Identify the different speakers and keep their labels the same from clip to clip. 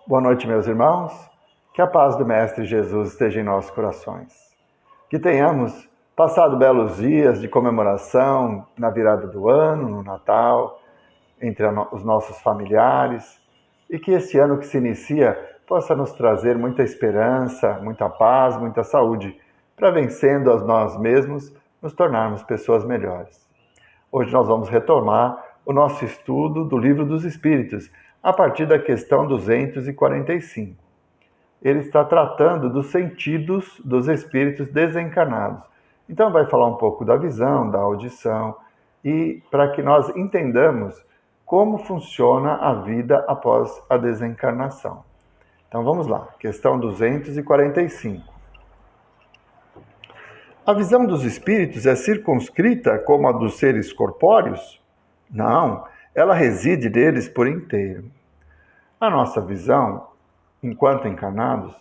Speaker 1: Boa noite, meus irmãos. Que a paz do Mestre Jesus esteja em nossos corações. Que tenhamos passado belos dias de comemoração na virada do ano, no Natal, entre os nossos familiares, e que este ano que se inicia possa nos trazer muita esperança, muita paz, muita saúde, para vencendo a nós mesmos, nos tornarmos pessoas melhores. Hoje nós vamos retomar o nosso estudo do Livro dos Espíritos, a partir da questão 245. Ele está tratando dos sentidos dos espíritos desencarnados. Então vai falar um pouco da visão, da audição, e para que nós entendamos como funciona a vida após a desencarnação. Então vamos lá, questão 245. A visão dos espíritos é circunscrita como a dos seres corpóreos? Não, ela reside neles por inteiro. A nossa visão, enquanto encarnados,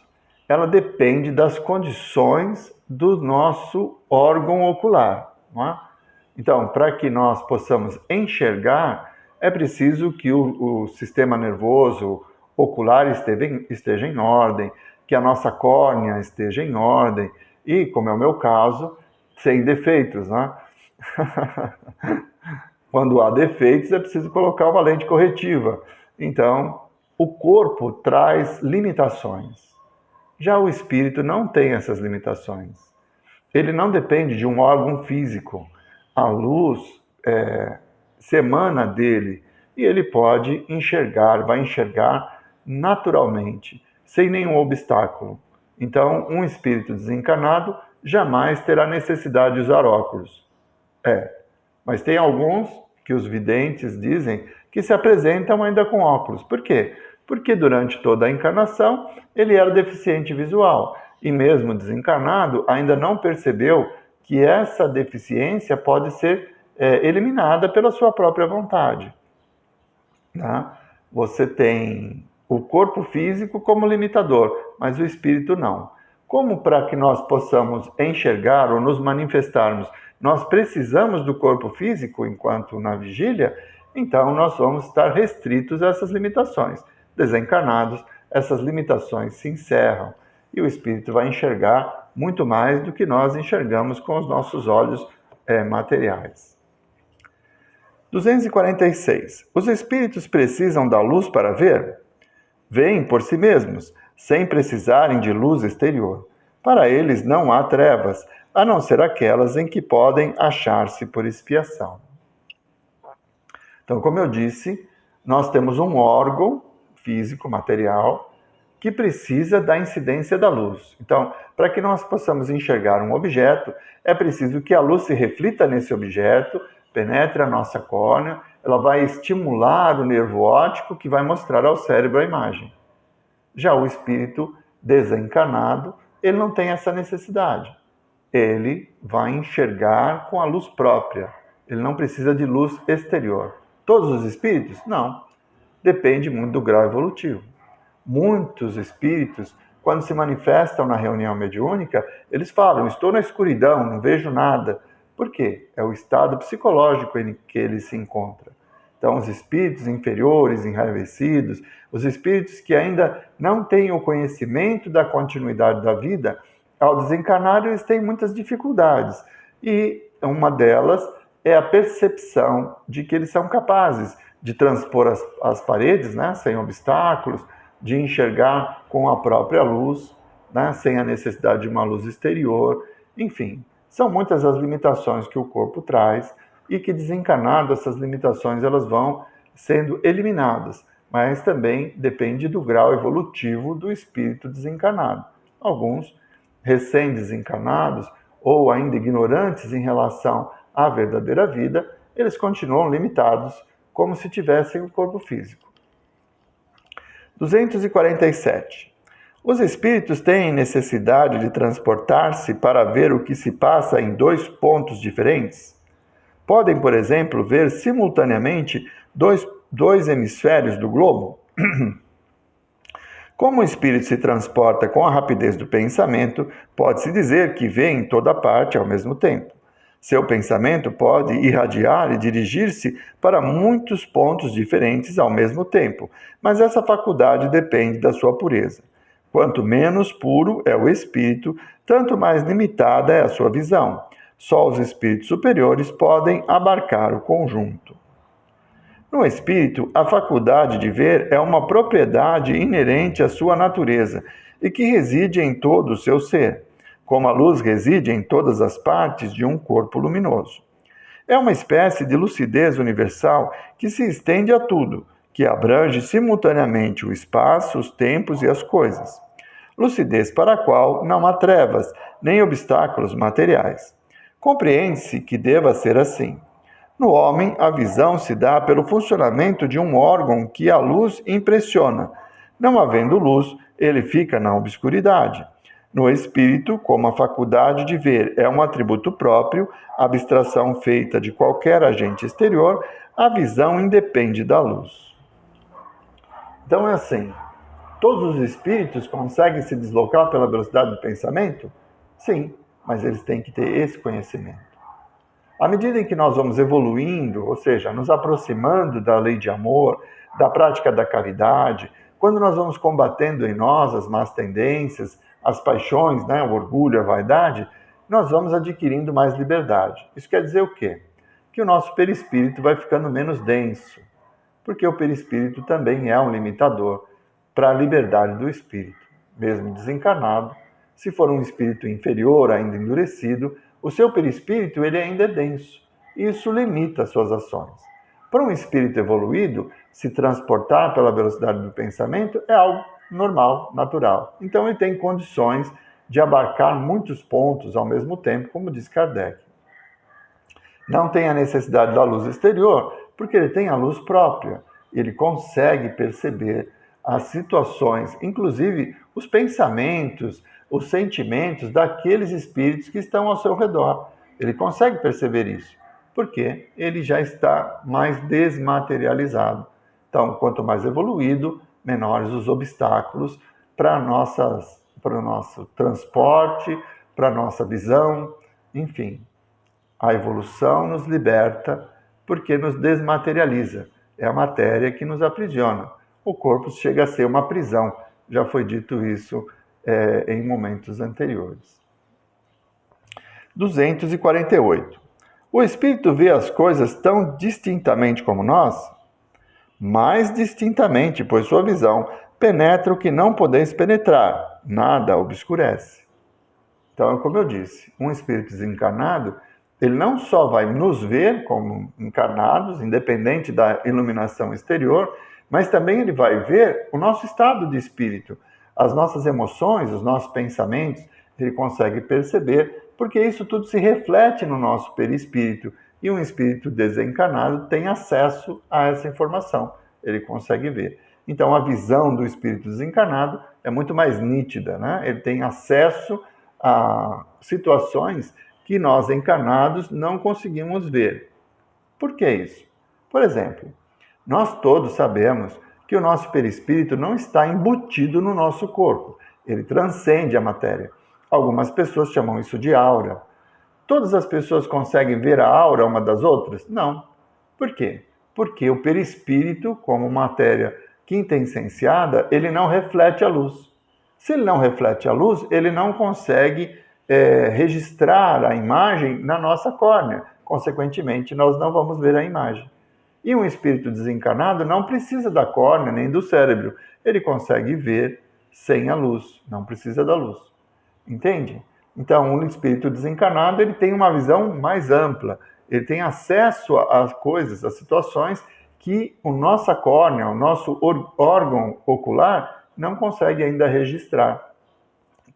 Speaker 1: ela depende das condições do nosso órgão ocular. Não é? Então, para que nós possamos enxergar, é preciso que o sistema nervoso ocular esteja em ordem, que a nossa córnea esteja em ordem e, como é o meu caso, sem defeitos. Né? Quando há defeitos, é preciso colocar uma lente corretiva. Então, o corpo traz limitações. Já o espírito não tem essas limitações. Ele não depende de um órgão físico. A luz se emana dele e ele pode enxergar, vai enxergar naturalmente, sem nenhum obstáculo. Então, um espírito desencarnado jamais terá necessidade de usar óculos. Mas tem alguns que os videntes dizem que se apresentam ainda com óculos. Por quê? Porque durante toda a encarnação ele era deficiente visual e mesmo desencarnado ainda não percebeu que essa deficiência pode ser eliminada pela sua própria vontade. Tá? Você tem o corpo físico como limitador, mas o espírito não. Como para que nós possamos enxergar ou nos manifestarmos, nós precisamos do corpo físico enquanto na vigília, então nós vamos estar restritos a essas limitações. Desencarnados, essas limitações se encerram e o espírito vai enxergar muito mais do que nós enxergamos com os nossos olhos materiais. 246. Os espíritos precisam da luz para ver? Veem por si mesmos, sem precisarem de luz exterior. Para eles não há trevas, a não ser aquelas em que podem achar-se por expiação. Então, como eu disse, nós temos um órgão físico, material, que precisa da incidência da luz. Então, para que nós possamos enxergar um objeto, é preciso que a luz se reflita nesse objeto, penetre a nossa córnea, ela vai estimular o nervo óptico que vai mostrar ao cérebro a imagem. Já o espírito desencarnado, ele não tem essa necessidade. Ele vai enxergar com a luz própria. Ele não precisa de luz exterior. Todos os espíritos? Não. Depende muito do grau evolutivo. Muitos espíritos, quando se manifestam na reunião mediúnica, eles falam, estou na escuridão, não vejo nada. Por quê? É o estado psicológico em que ele se encontra. Então, os espíritos inferiores, enraivecidos, os espíritos que ainda não têm o conhecimento da continuidade da vida, ao desencarnar, eles têm muitas dificuldades. E uma delas é a percepção de que eles são capazes de transpor as paredes, né, sem obstáculos, de enxergar com a própria luz, né, sem a necessidade de uma luz exterior. Enfim, são muitas as limitações que o corpo traz e que, desencarnado, essas limitações elas vão sendo eliminadas, mas também depende do grau evolutivo do espírito desencarnado. Alguns recém-desencarnados ou ainda ignorantes em relação à verdadeira vida, eles continuam limitados como se tivessem o corpo físico. 247. Os espíritos têm necessidade de transportar-se para ver o que se passa em dois pontos diferentes? Podem, por exemplo, ver simultaneamente dois hemisférios do globo? Como o espírito se transporta com a rapidez do pensamento, pode-se dizer que vê em toda parte ao mesmo tempo. Seu pensamento pode irradiar e dirigir-se para muitos pontos diferentes ao mesmo tempo, mas essa faculdade depende da sua pureza. Quanto menos puro é o espírito, tanto mais limitada é a sua visão. Só os espíritos superiores podem abarcar o conjunto. No espírito, a faculdade de ver é uma propriedade inerente à sua natureza e que reside em todo o seu ser, como a luz reside em todas as partes de um corpo luminoso. É uma espécie de lucidez universal que se estende a tudo, que abrange simultaneamente o espaço, os tempos e as coisas. Lucidez para a qual não há trevas, nem obstáculos materiais. Compreende-se que deva ser assim. No homem, a visão se dá pelo funcionamento de um órgão que a luz impressiona. Não havendo luz, ele fica na obscuridade. No espírito, como a faculdade de ver é um atributo próprio, abstração feita de qualquer agente exterior, a visão independe da luz. Então é assim, todos os espíritos conseguem se deslocar pela velocidade do pensamento? Sim, mas eles têm que ter esse conhecimento. À medida em que nós vamos evoluindo, ou seja, nos aproximando da lei de amor, da prática da caridade, quando nós vamos combatendo em nós as más tendências, as paixões, o orgulho, a vaidade, nós vamos adquirindo mais liberdade. Isso quer dizer o quê? Que o nosso perispírito vai ficando menos denso, porque o perispírito também é um limitador para a liberdade do espírito. Mesmo desencarnado, se for um espírito inferior, ainda endurecido, o seu perispírito ele ainda é denso. Isso limita as suas ações. Para um espírito evoluído, se transportar pela velocidade do pensamento é algo normal, natural. Então ele tem condições de abarcar muitos pontos ao mesmo tempo, como diz Kardec. Não tem a necessidade da luz exterior, porque ele tem a luz própria. Ele consegue perceber as situações, inclusive os pensamentos, os sentimentos daqueles espíritos que estão ao seu redor. Ele consegue perceber isso, porque ele já está mais desmaterializado. Então, quanto mais evoluído, menores os obstáculos para o nosso transporte, para a nossa visão, enfim. A evolução nos liberta porque nos desmaterializa. É a matéria que nos aprisiona. O corpo chega a ser uma prisão. Já foi dito isso em momentos anteriores. 248. O espírito vê as coisas tão distintamente como nós? Mais distintamente, pois sua visão penetra o que não podeis penetrar, nada obscurece. Então, como eu disse, um espírito desencarnado, ele não só vai nos ver como encarnados, independente da iluminação exterior, mas também ele vai ver o nosso estado de espírito, as nossas emoções, os nossos pensamentos, ele consegue perceber, porque isso tudo se reflete no nosso perispírito, e um espírito desencarnado tem acesso a essa informação, ele consegue ver. Então a visão do espírito desencarnado é muito mais nítida, Ele tem acesso a situações que nós encarnados não conseguimos ver. Por que isso? Por exemplo, nós todos sabemos que o nosso perispírito não está embutido no nosso corpo. Ele transcende a matéria. Algumas pessoas chamam isso de aura. Todas as pessoas conseguem ver a aura uma das outras? Não. Por quê? Porque o perispírito, como matéria quintessenciada, ele não reflete a luz. Se ele não reflete a luz, ele não consegue registrar a imagem na nossa córnea. Consequentemente, nós não vamos ver a imagem. E um espírito desencarnado não precisa da córnea nem do cérebro. Ele consegue ver sem a luz, não precisa da luz. Entende? Então, um espírito desencarnado ele tem uma visão mais ampla. Ele tem acesso a coisas, a situações que a nossa córnea, o nosso órgão ocular não consegue ainda registrar,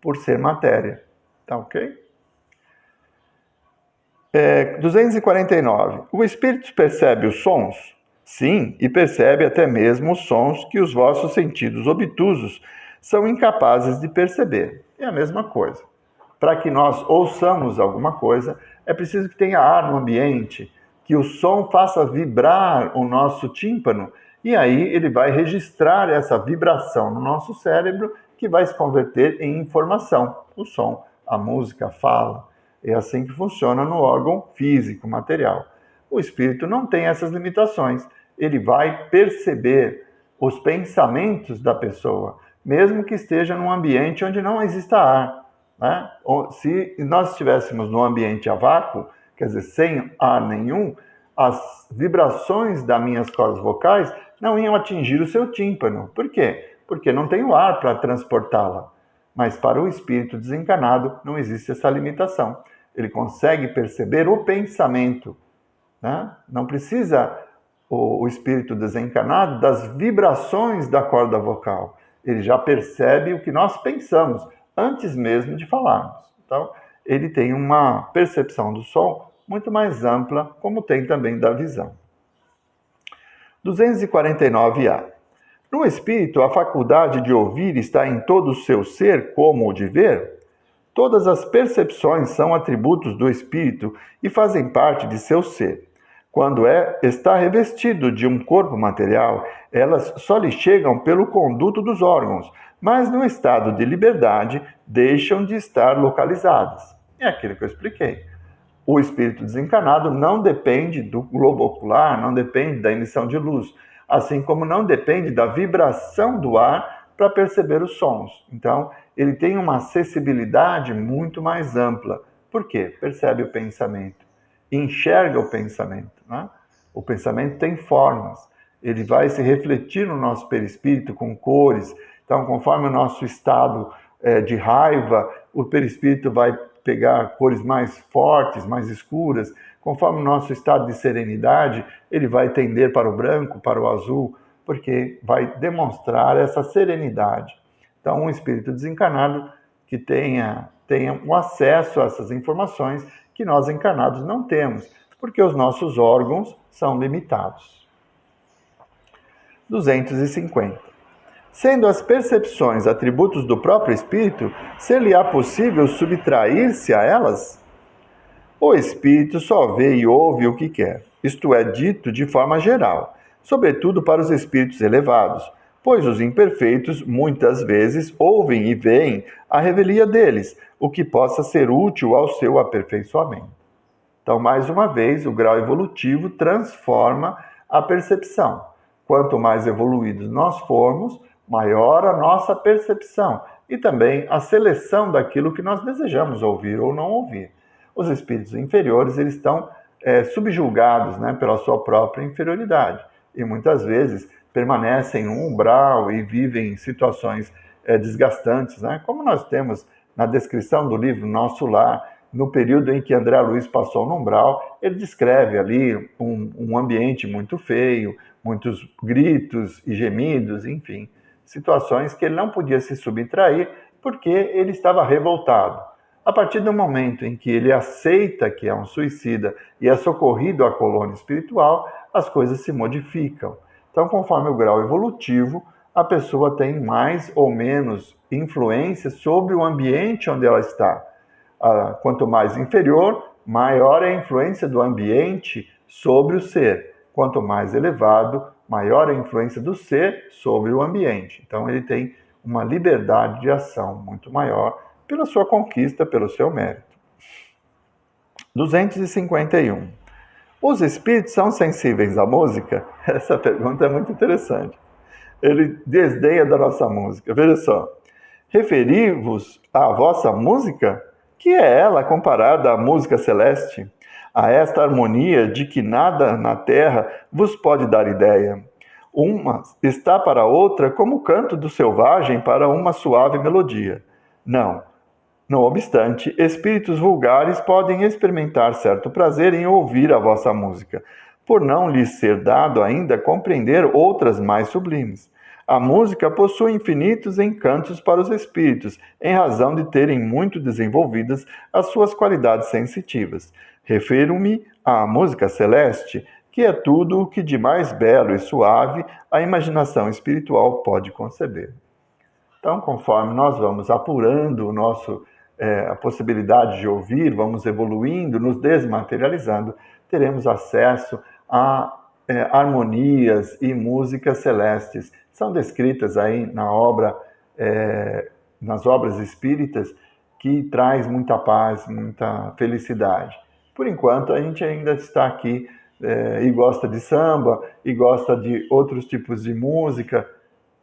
Speaker 1: por ser matéria. Tá ok? 249. O espírito percebe os sons? Sim, e percebe até mesmo os sons que os vossos sentidos obtusos são incapazes de perceber. É a mesma coisa. Para que nós ouçamos alguma coisa, é preciso que tenha ar no ambiente, que o som faça vibrar o nosso tímpano, e aí ele vai registrar essa vibração no nosso cérebro, que vai se converter em informação. O som, a música, a fala. É assim que funciona no órgão físico, material. O espírito não tem essas limitações. Ele vai perceber os pensamentos da pessoa, mesmo que esteja num ambiente onde não exista ar, né? Se nós estivéssemos num ambiente a vácuo, quer dizer, sem ar nenhum, as vibrações das minhas cordas vocais não iam atingir o seu tímpano. Por quê? Porque não tem o ar para transportá-la. Mas para o espírito desencarnado não existe essa limitação. Ele consegue perceber o pensamento, né? Não precisa o espírito desencarnado das vibrações da corda vocal. Ele já percebe o que nós pensamos antes mesmo de falarmos. Então, ele tem uma percepção do som muito mais ampla, como tem também da visão. 249A. No espírito, a faculdade de ouvir está em todo o seu ser, como o de ver? Todas as percepções são atributos do espírito e fazem parte de seu ser. Quando está revestido de um corpo material, elas só lhe chegam pelo conduto dos órgãos, mas no estado de liberdade deixam de estar localizadas. É aquilo que eu expliquei. O espírito desencarnado não depende do globo ocular, não depende da emissão de luz, assim como não depende da vibração do ar para perceber os sons. Então, ele tem uma acessibilidade muito mais ampla. Por quê? Percebe o pensamento, enxerga o pensamento, né? O pensamento tem formas, ele vai se refletir no nosso perispírito com cores. Então, conforme o nosso estado de raiva, o perispírito vai pegar cores mais fortes, mais escuras. Conforme o nosso estado de serenidade, ele vai tender para o branco, para o azul, porque vai demonstrar essa serenidade. Então, um espírito desencarnado que tenha um acesso a essas informações que nós encarnados não temos, porque os nossos órgãos são limitados. 250. Sendo as percepções atributos do próprio espírito, ser-lhe-á possível subtrair-se a elas? O espírito só vê e ouve o que quer. Isto é dito de forma geral, sobretudo para os espíritos elevados, pois os imperfeitos muitas vezes ouvem e veem a revelia deles, o que possa ser útil ao seu aperfeiçoamento. Então, mais uma vez, o grau evolutivo transforma a percepção. Quanto mais evoluídos nós formos, maior a nossa percepção e também a seleção daquilo que nós desejamos ouvir ou não ouvir. Os espíritos inferiores, eles estão subjugados, né, pela sua própria inferioridade e muitas vezes permanecem no umbral e vivem situações desgastantes, né, como nós temos na descrição do livro Nosso Lar. No período em que André Luiz passou no umbral, ele descreve ali um ambiente muito feio, muitos gritos e gemidos, enfim, situações que ele não podia se subtrair porque ele estava revoltado. A partir do momento em que ele aceita que é um suicida e é socorrido à colônia espiritual, as coisas se modificam. Então, conforme o grau evolutivo, a pessoa tem mais ou menos influência sobre o ambiente onde ela está. Quanto mais inferior, maior é a influência do ambiente sobre o ser. Quanto mais elevado, maior é a influência do ser sobre o ambiente. Então, ele tem uma liberdade de ação muito maior pela sua conquista, pelo seu mérito. 251. Os espíritos são sensíveis à música? Essa pergunta é muito interessante. Ele desdenha da nossa música. Veja só. Referi-vos à vossa música? Que é ela comparada à música celeste? A esta harmonia de que nada na terra vos pode dar ideia. Uma está para a outra como o canto do selvagem para uma suave melodia. Não obstante, espíritos vulgares podem experimentar certo prazer em ouvir a vossa música, por não lhes ser dado ainda compreender outras mais sublimes. A música possui infinitos encantos para os espíritos, em razão de terem muito desenvolvidas as suas qualidades sensitivas. Refiro-me à música celeste, que é tudo o que de mais belo e suave a imaginação espiritual pode conceber. Então, conforme nós vamos apurando a possibilidade de ouvir, vamos evoluindo, nos desmaterializando, teremos acesso a harmonias e músicas celestes. São descritas aí nas obras espíritas que traz muita paz, muita felicidade. Por enquanto, a gente ainda está aqui e gosta de samba, e gosta de outros tipos de música,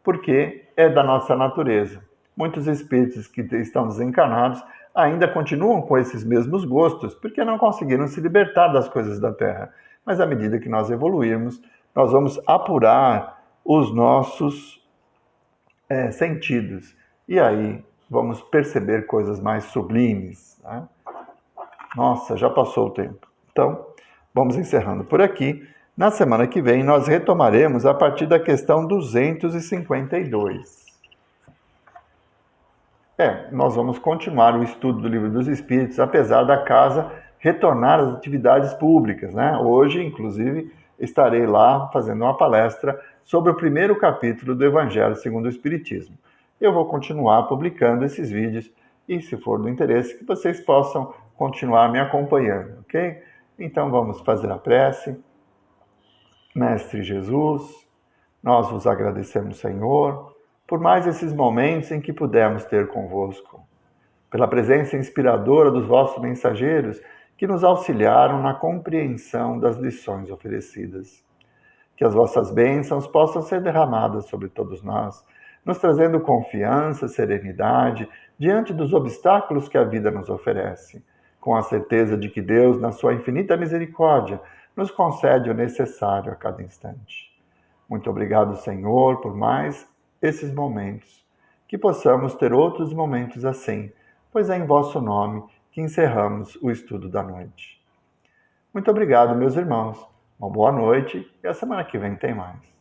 Speaker 1: porque é da nossa natureza. Muitos espíritos que estão desencarnados ainda continuam com esses mesmos gostos, porque não conseguiram se libertar das coisas da Terra. Mas à medida que nós evoluirmos, nós vamos apurar os nossos sentidos. E aí vamos perceber coisas mais sublimes. Né? Nossa, já passou o tempo. Então, vamos encerrando por aqui. Na semana que vem, nós retomaremos a partir da questão 252. Nós vamos continuar o estudo do Livro dos Espíritos, apesar da casa retornar às atividades públicas, né? Hoje, inclusive, estarei lá fazendo uma palestra sobre o primeiro capítulo do Evangelho segundo o Espiritismo. Eu vou continuar publicando esses vídeos e, se for do interesse, que vocês possam continuar me acompanhando, ok? Então, vamos fazer a prece. Mestre Jesus, nós vos agradecemos, Senhor, por mais esses momentos em que pudemos ter convosco, pela presença inspiradora dos vossos mensageiros que nos auxiliaram na compreensão das lições oferecidas. Que as vossas bênçãos possam ser derramadas sobre todos nós, nos trazendo confiança, serenidade diante dos obstáculos que a vida nos oferece, com a certeza de que Deus, na sua infinita misericórdia, nos concede o necessário a cada instante. Muito obrigado, Senhor, por mais esses momentos. Que possamos ter outros momentos assim, pois é em vosso nome que encerramos o estudo da noite. Muito obrigado, meus irmãos. Uma boa noite e a semana que vem tem mais.